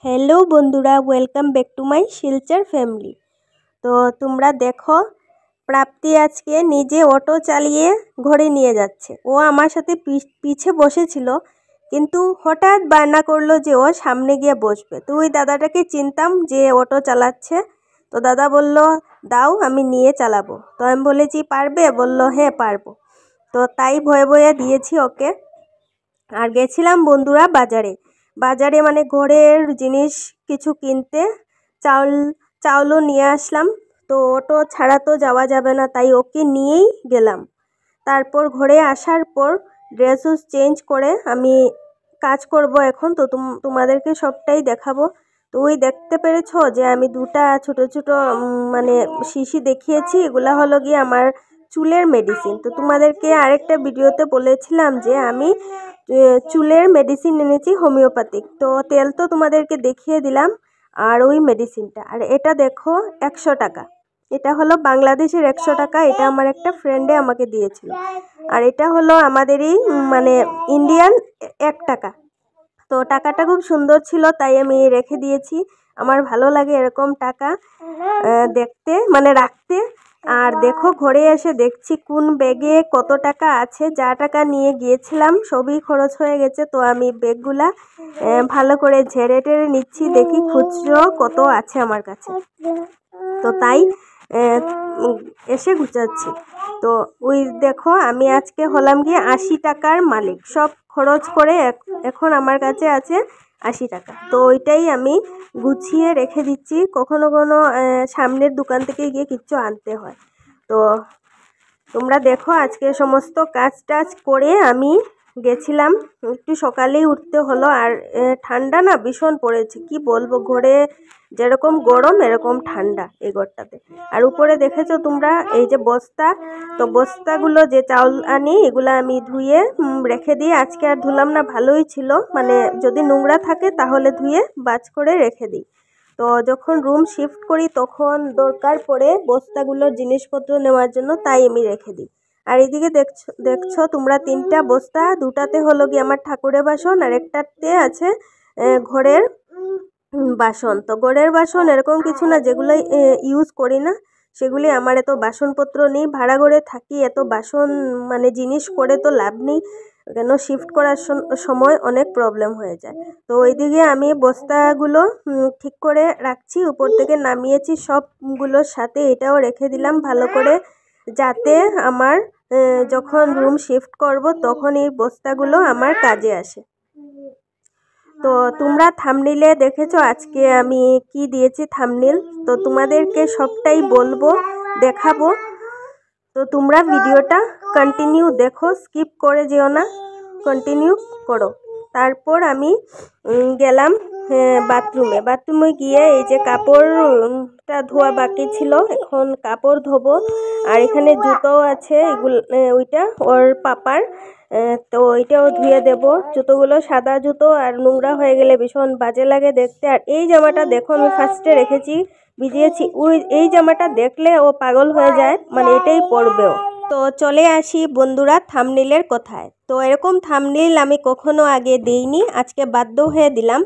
Hello বন্ধুরা, welcome back to my Silchar family. তো তোমরা দেখো, প্রাপ্তি আজকে নিজে অটো চালিয়ে ঘরে নিয়ে যাচ্ছে। ও আমার সাথে পিছে বসেছিল, কিন্তু হঠাৎ বায়না করলো যে ও সামনে গিয়ে বসবে। তো ওই দাদাটাকে চিনতাম যে অটো চালাচ্ছে। তো দাদা বলল, দাও আমি নিয়ে চালাবো। তো আমি বলেছি, পারবে? বলল, হ্যাঁ পারবো। তো তাই ভয়ে ভয়ে দিয়েছি ওকে। আর গেছিলাম বন্ধুরা বাজারে মানে ঘরের জিনিস কিছু কিনতে। চাউলও নিয়ে আসলাম। তো অটো ছাড়া তো যাওয়া যাবে না, তাই ওকে নিয়েই গেলাম। তারপর ঘরে আসার পর ড্রেস চেঞ্জ করে আমি কাজ করব এখন। তো তোমাদেরকে সবটাই দেখাবো। তো ওই দেখতে পেরেছো যে আমি দুটা ছোট ছোট মানে শিশি দেখিয়েছি। এগুলা হলো গিয়ে আমার চুলের মেডিসিন। তো তোমাদেরকে আরেকটা ভিডিওতে বলেছিলাম যে আমি চুলের মেডিসিন এনেছি হোমিওপ্যাথিক। তো তেল তো তোমাদেরকে দেখিয়ে দিলাম, আর ওই মেডিসিনটা। আর এটা দেখো, 100 টাকা। এটা হলো বাংলাদেশের 100 টাকা। এটা আমার একটা ফ্রেন্ডে আমাকে দিয়েছিল। আর এটা হলো আমাদেরই মানে ইন্ডিয়ান 1 টাকা। তো টাকাটা খুব সুন্দর ছিল, তাই আমি রেখে দিয়েছি। আমার ভালো লাগে এরকম টাকা দেখতে, মানে রাখতে। আর দেখো, ঘরে এসে দেখছি কোন ব্যাগে কত টাকা আছে। যা টাকা নিয়ে গিয়েছিলাম সবই খরচ হয়ে গেছে। তো আমি ব্যাগগুলা ভালো করে ঝেড়ে টেড়ে নিচ্ছি, দেখি খুচরো কত আছে আমার কাছে। তো তাই এসে গুছাচ্ছি। তো ওই দেখো, আমি আজকে হলাম গিয়ে 80 টাকার মালিক। সব খরচ করে এখন আমার কাছে আছে 80 টাকা। তো ওইটাই আমি গুছিয়ে রেখে দিচ্ছি। কখনো সামনের দোকান থেকে গিয়ে কিচ্ছু আনতে হয়। তো তোমরা দেখো, আজকে সমস্ত কাজ টাজ করে আমি গেছিলাম। একটু সকালেই উঠতে হলো। আর ঠান্ডা না ভীষণ পড়েছে, কি বলবো। ঘরে যেরকম গরম এরকম ঠান্ডা এই ঘরটাতে। আর উপরে দেখেছো তোমরা এই যে বস্তা, তো বস্তাগুলো যে চাউল আনি এগুলো আমি ধুয়ে রেখে দিয়ে আজকে আর ধুলাম না, ভালোই ছিল। মানে যদি নোংরা থাকে তাহলে ধুয়ে বাজ করে রেখে দিই। তো যখন রুম শিফট করি তখন দরকার পড়ে বস্তাগুলোর জিনিসপত্র নেওয়ার জন্য, তাই আমি রেখে দিই। আর এদিকে দেখছো তোমরা 3টা বস্তা। দুটাতে হলো কি আমার ঠাকুরের বাসন, আর একটাতে আছে ঘরের বাসন। তো ঘরের বাসন এরকম কিছু না যেগুলো ইউজ করি না, সেগুলি। আমার এত বাসনপত্র নেই, ভাড়া ঘরে থাকি। এত বাসন মানে জিনিস করে তো লাভ নেই, কেন শিফট করার সময় অনেক প্রবলেম হয়ে যায়। তো ওইদিকে আমি বস্তাগুলো ঠিক করে রাখছি, উপর থেকে নামিয়েছি সবগুলোর সাথে। এটাও রেখে দিলাম ভালো করে, যাতে আমার যখন রুম শিফট করব তখন এই বস্তাগুলো আমার কাজে আসে। তো তোমরা থাম্বনেইলে দেখেছো আজকে আমি কি দিয়েছি থাম্বনেইল। তো তোমাদেরকে সবটাই বলবো, দেখাবো। তো তোমরা ভিডিওটা কন্টিনিউ দেখো, স্কিপ করে যেও না, কন্টিনিউ করো। তারপর আমি গেলাম বাথরুমে গিয়ে এই যে কাপড়টা ধোয়া বাকি ছিল, এখন কাপড় ধোবো। আর এখানে জুতো আছে, ওইটা ওর পাপার। তো ওইটাও ধুয়ে দেব। জুতোগুলো সাদা জুতো, আর নোংরা হয়ে গেলে ভীষণ বাজে লাগে দেখতে। আর এই জামাটা দেখো, আমি ফার্স্টে রেখেছি, ভিজিয়েছি। এই জামাটা দেখলে ও পাগল হয়ে যায়, মানে এটাই পরবেও। তো চলে আসি বন্ধুরা থাম্বনেইলের কথায়। তো এরকম থাম্বনেইল আমি কখনো আগে দেইনি, আজকে বাধ্য হয়ে দিলাম।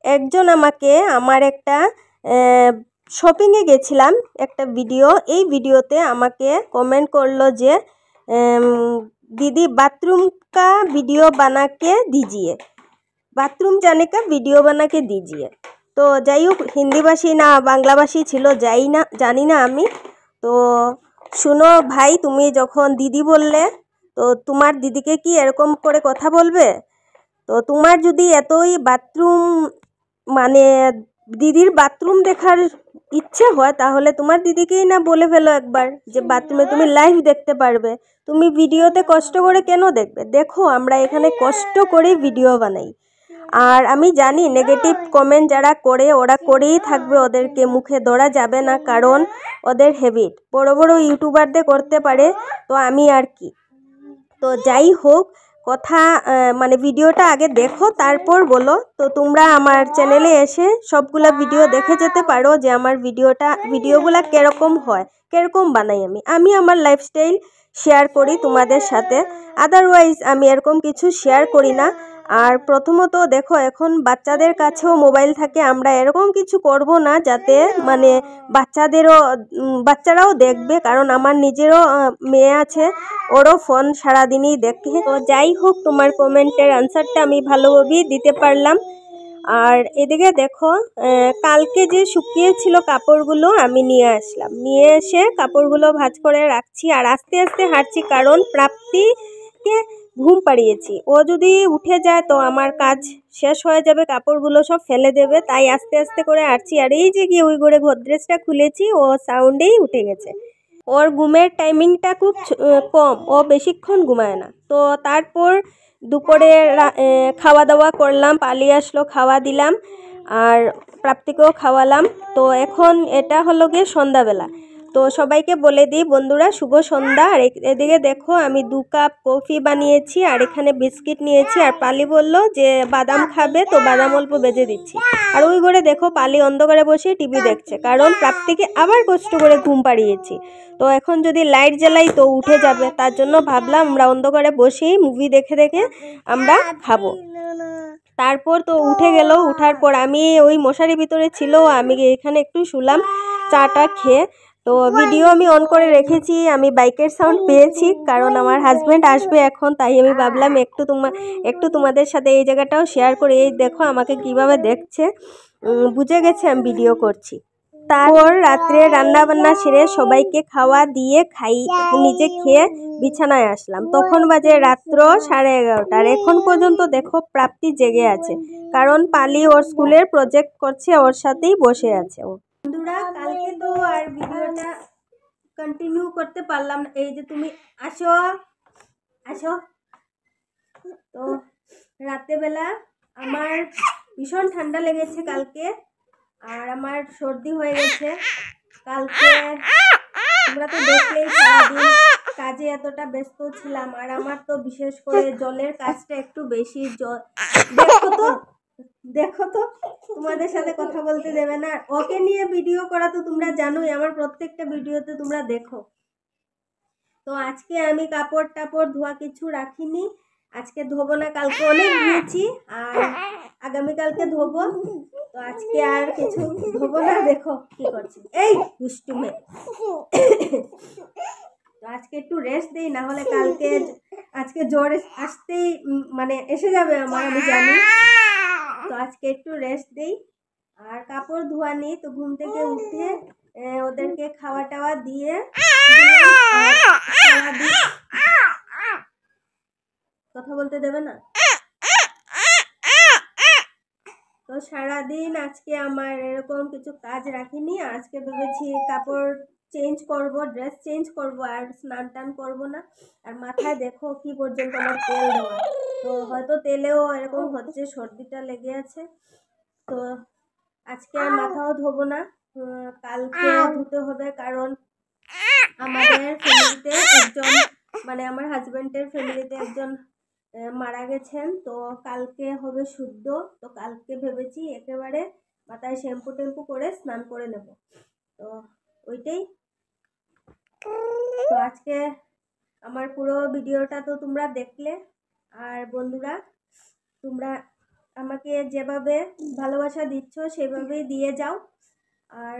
একজন আমাকে আমার একটা শপিংয়ে গেছিলাম একটা ভিডিও, এই ভিডিওতে আমাকে কমেন্ট করলো যে दीदी बाथरूम का वीडियो बना के दीजिए, बाथरूम जाने का वीडियो बना के दीजिए। तो যাই হোক, হিন্দিভাষী না বাংলাভাষী ছিল জানি না আমি। তো শুনো ভাই, তুমি যখন দিদি বললে, তো তোমার দিদিকে কি এরকম করে কথা বলবে? তো তোমার যদি এতই বাথরুম মানে দিদির বাথরুম দেখার ইচ্ছে হয়, তাহলে তোমার দিদিকেই না বলে ফেলো একবার যে বাথরুমে তুমি লাইভ দেখতে পারবে। তুমি ভিডিওতে কষ্ট করে কেন দেখবে? দেখো, আমরা এখানে কষ্ট করে ভিডিও বানাই। আর আমি জানি নেগেটিভ কমেন্ট যারা করে ওরা করেই থাকবে, ওদেরকে মুখে ধরা যাবে না, কারণ ওদের হ্যাবিট। বড় বড় ইউটিউবারদের করতে পারে, তো আমি আর কি। তো যাই হোক, কথা মানে ভিডিওটা আগে দেখো, তারপর বলো। তো তোমরা আমার চ্যানেলে এসে সবগুলা ভিডিও দেখে যেতে পারো যে আমার ভিডিওগুলা কীরকম হয়, কীরকম বানাই আমি আমার লাইফস্টাইল শেয়ার করি তোমাদের সাথে। আদারওয়াইজ আমি এরকম কিছু শেয়ার করি না। আর প্রথমত দেখো এখন বাচ্চাদের কাছেও মোবাইল থাকে, আমরা এরকম কিছু করব না যাতে মানে বাচ্চারাও দেখবে, কারণ আমার নিজেরও মেয়ে আছে, ওরও ফোন সারাদিনই দেখে। তো যাই হোক, তোমার কমেন্টের আনসারটা আমি ভালোভাবেই দিতে পারলাম। আর এদিকে দেখো, কালকে যে শুকিয়েছিল কাপড়গুলো আমি নিয়ে আসলাম, নিয়ে এসে কাপড়গুলো ভাঁজ করে রাখছি আর আস্তে আস্তে হাঁটছি, কারণ প্রাপ্তিকে ঘুম পাড়িয়েছি। ও যদি উঠে যায় তো আমার কাজ শেষ হয়ে যাবে, কাপড়গুলো সব ফেলে দেবে, তাই আস্তে আস্তে করে হাঁটছি। আর এই যে গিয়ে ওই করে গোদরেজটা খুলেছি, ও সাউন্ডেই উঠে গেছে। ওর ঘুমের টাইমিংটা খুব কম, ও বেশিক্ষণ ঘুমায় না। তো তারপর দুপুরে খাওয়া দাওয়া করলাম, পালিয়ে আসলো, খাওয়া দিলাম আর প্রাপ্তিকেও খাওয়ালাম। তো এখন এটা হলো গিয়ে সন্ধ্যাবেলা। তো সবাইকে বলে দিই বন্ধুরা, শুভ সন্ধ্যা। আর এদিকে দেখো আমি 2 কাপ কফি বানিয়েছি আর এখানে বিস্কিট নিয়েছি। আর পালি বলল যে বাদাম খাবে, তো বাদাম অল্প বেজে দিচ্ছি। আর ওই ঘরে দেখো পালি অন্ধকারে বসে টিভি দেখছে, কারণ প্রাপ্তিকে আবার কষ্ট করে ঘুম পাড়িয়েছি। তো এখন যদি লাইট জ্বালাই তো উঠে যাবে, তার জন্য ভাবলাম আমরা অন্ধকারে বসেই মুভি দেখে দেখে আমরা খাবো। তারপর তো উঠে গেল, উঠার পর আমি ওই মশারির ভিতরে ছিল, আমি এখানে একটু শুলাম চাটা খেয়ে। তো ভিডিও আমি অন করে রেখেছি, আমি বাইকের সাউন্ড পেয়েছি, কারণ আমার হাজব্যান্ড আসবে এখন, তাই আমি ভাবলাম একটু তোমাদের সাথে এই জায়গাটাও শেয়ার করি। এই দেখো আমাকে কিভাবে দেখছে, বুঝে গেছে আমি ভিডিও করছি। তারপর রাত্রে রান্না বান্না সেরে সবাইকে খাওয়া দিয়ে নিজে খেয়ে বিছানায় আসলাম। তখন বাজে রাত্র 11:30। আর এখন পর্যন্ত দেখো প্রাপ্তি জেগে আছে, কারণ পালি ওর স্কুলের প্রজেক্ট করছে, ওর সাথেই বসে আছে ও। বন্ধুরা, কালকে তো আর ভিডিওটা কন্টিনিউ করতে পারলাম না। এই যে তুমি আসো আসো। তো রাত্রেবেলা আমার ভীষণ ঠান্ডা লেগেছে কালকে, আর আমার সর্দি হয়ে গেছে কালকে। তোমরা তো দেখলেই সারাদিন কাজে এতটা ব্যস্ত ছিলাম, আর আমার তো বিশেষ করে জলের কাজটা একটু বেশি। দেখো তো তোমাদের সাথে কথা বলতে দেবে না। ওকে নিয়ে ভিডিও করা তো তোমরা জানোই, আমার প্রত্যেকটা ভিডিওতে তোমরা দেখো। তো আজকে আমি কাপড় টাপড় ধোয়া কিছু রাখিনি, আজকে ধোবো না, কালকে অনেক ধুয়েছি আর আগামীকালকে ধোবো। তো আজকে আর কিছু ধোবো না। দেখো কি করছি, এই দুষ্টু মেয়ে। তো আজকে একটু রেস্ট দেই, না হলে আজকে জ্বর আসতেই মানে এসে যাবে আমার, আমি জানি। তো আজকে একটু রেস্ট দেই আর কাপড় ধোয়া নেই। তো ঘুম থেকে উঠে ওদেরকে খাওয়া টাওয়া দিয়ে কথা বলতে দেবে না। তো সারাদিন আজকে আমার এরকম কিছু কাজ রাখিনি। আজকে ভেবেছি কাপড় চেঞ্জ করব, ড্রেস চেঞ্জ করব, আর স্নান টান করবো না। আর মাথায় দেখো কি পর্যন্ত আমার তেল দেওয়া, তো হয়তো তেলেও এরকম হচ্ছে, সর্দিটা লেগে আছে। তো আজকে আর মাথাও ধোবো না, কালকে ধুতে হবে, কারণ আমাদের ফ্যামিলিতে একজন মানে আমার হাজবেন্ডের ফ্যামিলিতে একজন মারা গেছেন। তো কালকে হবে শুদ্ধ। তো কালকে ভেবেছি একেবারে মাথায় শ্যাম্পু টেম্পু করে স্নান করে নেব। তো ওইটাই। তো আজকে আমার পুরো ভিডিওটা তো তোমরা দেখলে। আর বন্ধুরা, তোমরা আমাকে যেভাবে ভালোবাসা দিচ্ছ সেভাবেই দিয়ে যাও। আর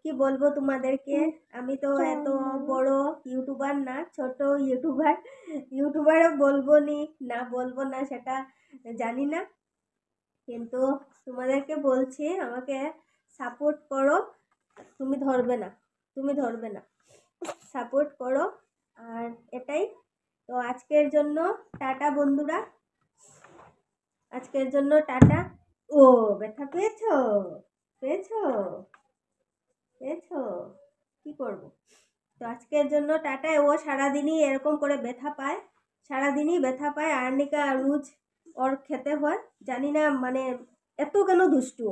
কি বলবো তোমাদেরকে, আমি তো এত বড় ইউটিউবার না, ছোট ইউটিউবারও বলবো না সেটা জানি না, কিন্তু তোমাদেরকে বলছি আমাকে সাপোর্ট করো। তুমি ধরবে না, সাপোর্ট করো। আর এটাই। তো আজকের জন্য টাটা বন্ধুরা, আজকের জন্য টাটা। ও ব্যথা পেয়েছো কি করব। তো আজকের জন্য টাটা। ও সারাদিনই এরকম করে ব্যথা পায়, আর্নিকা রোজ ওর খেতে হয়, জানি না মানে এত কেন দুষ্টু।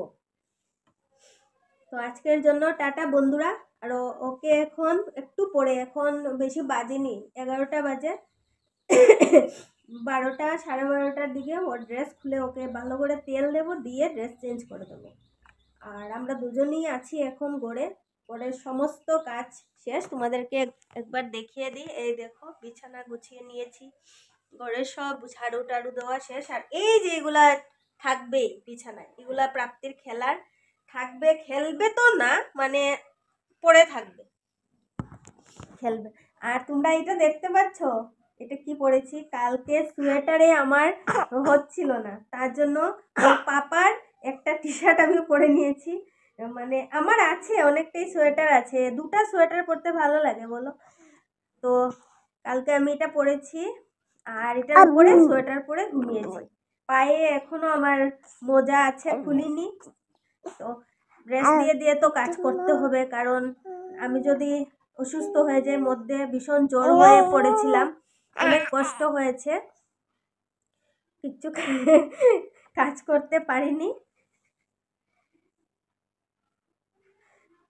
তো আজকের জন্য টাটা বন্ধুরা। আর ওকে এখন একটু পরে, এখন বেশি বাজেনি, 11টা বাজে, 12টা 12:30টার দিকে ওর ড্রেস খুলে ওকে ভালো করে তেল দেবো, দিয়ে ড্রেস চেঞ্জ করে দেবো। আর আমরা দুজনেই আছি এখন ঘরের সমস্ত কাজ শেষ। তোমাদেরকে একবার দেখিয়ে দিই, এই দেখো বিছানা গুছিয়ে নিয়েছি, ঘরের সব ঝাড়ু টাড়ু দেওয়া শেষ। আর এই যে এগুলা থাকবে বিছানায়, এগুলা প্রাপ্তির খেলার থাকবে, খেলবে তো না মানে পড়ে থাকবে, খেলবে। আর তোমরা এটা দেখতে পাচ্ছ, এটা কি পরেছি, কালকে সোয়েটারে আমার হচ্ছিল না, তার জন্য পাপার একটা টি শার্ট আমি পরে নিয়েছি। মানে আমার আছে অনেকটাই সোয়েটার আছে, দুটা সোয়েটার পরতে ভালো লাগে বলো, তো কালকে আমি এটা পরেছি আর এটার উপরে সোয়েটার পরে ঘুমিয়েছি। পায়ে এখনো আমার মোজা আছে, খুলিনি, তো রেস্ট দিয়ে দিয়ে তো কাজ করতে হবে, কারণ আমি যদি অসুস্থ হয়ে যাই, মধ্যে ভীষণ জ্বর হয়ে পড়েছিলাম, অনেক কষ্ট হয়েছে, কিচ্ছু কাজ করতে পারিনি।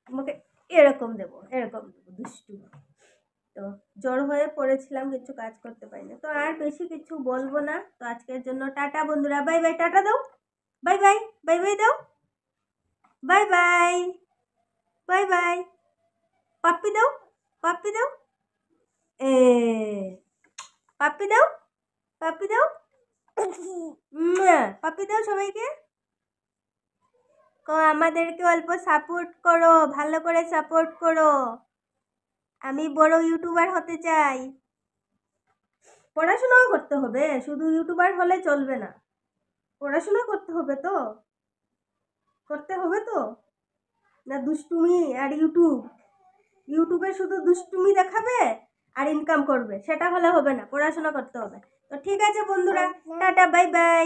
আমাকে এরকম দেবো দুষ্টু, তো জ্বর হয়ে পড়েছিলাম, কিছু কাজ করতে পারিনি। তো আর বেশি কিছু বলবো না, তো আজকের জন্য টাটা বন্ধুরা, বাই বাই, টাটা দাও, বাই বাই, বাই বাই দাও, bye bye, bye bye, puppy দাও, পাপ্পি দাও, এ পাপ্পি দাও, পাপ্পি দাও, পাপ্পি দাও সবাইকে। আমাদেরকে অল্প সাপোর্ট করো, ভালো করে সাপোর্ট করো, আমি বড় ইউটিউবার হতে চাই। পড়াশোনাও করতে হবে, শুধু ইউটিউবার হলে চলবে না, পড়াশোনা করতে হবে তো, করতে হবে তো, না দুষ্টুমি আর ইউটিউবে শুধু দুষ্টুমি দেখাবে আর ইনকাম করবে, সেটা হলে হবে না, পড়াশোনা করতে হবে। তো ঠিক আছে বন্ধুরা, টাটা, বাই বাই।